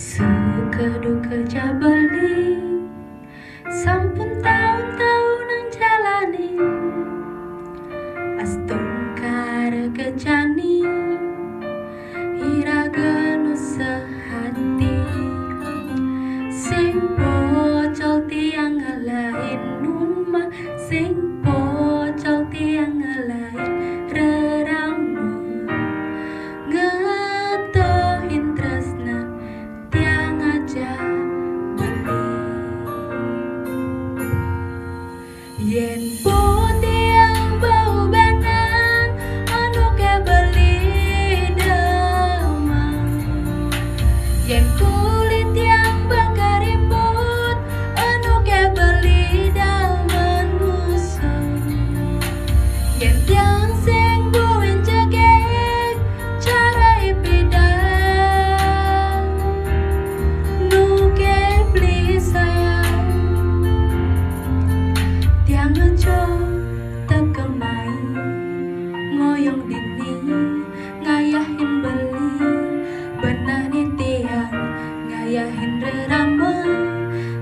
Sekedu kejabeli sampun tahun-tahunan jalani astungkar kejani iraga sehati sing pocol tiang ngalahin numah sing pocol tiang ngalahin rerama ngetohin tresna tiang aja beli yen tiang bau banan anu ke beli demang yen kulit yang bangkariput anu ke beli daman musuh yen tiang sing buin jegek cara ipidang nu ke beli sayang tiang ngejo tekemai ngoyong dini ngayahin beli benani tiang ngayahin rerama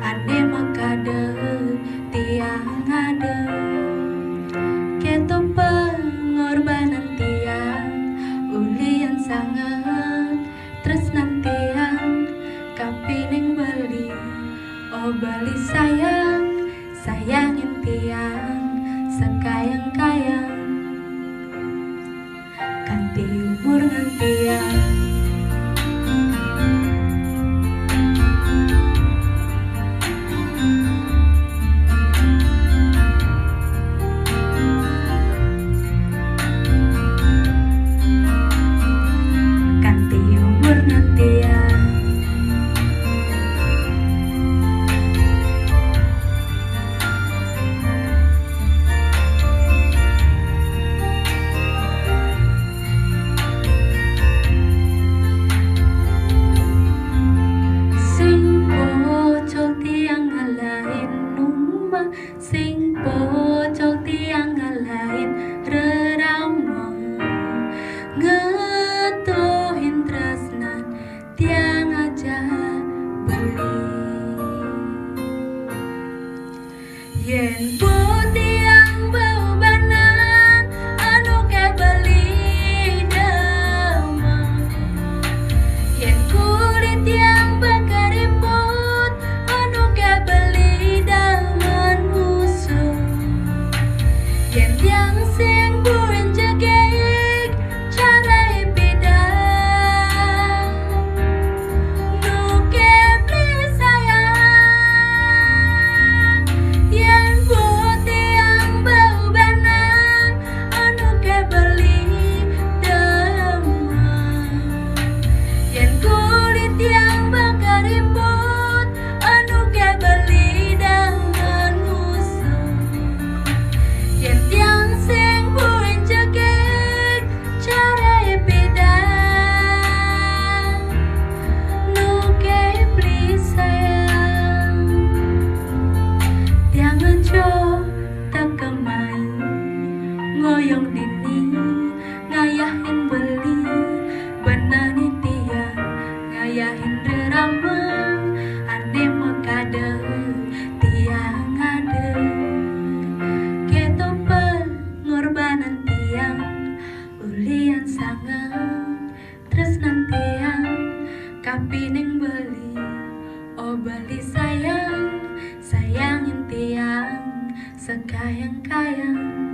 ade makade tiang ada keto pengorbanan tiang ulian sangat tresnan tiang kapining beli oh beli sayangin tiang sekayang-kayang kanti umur ngan tiang kanti umur ngan tiang sing pocol tiang ngalahin rerama ngetohin tresnan tiang aja beli yen tiang bau banan anu ke beli demang yen kulit yang bangkariput anu ke beli daman musuh yen tiang sing buin jegek cara ipidang nu ke beli sayang yen tiang bau banan anu ke beli demang yen kulit yang bangkariput anu ke beli daman musuh yen tiang sing buin jegek cara ipidang nu ke beli sayang tiang ngejo tekemai ngoyong dini ngayahin beli benani tiang ngayahin rerama ade makade tiang ada keto pengorbanan tiang ulian sangat tresnan tiang kapining beli oh beli sayangin tiang sekayang-kayang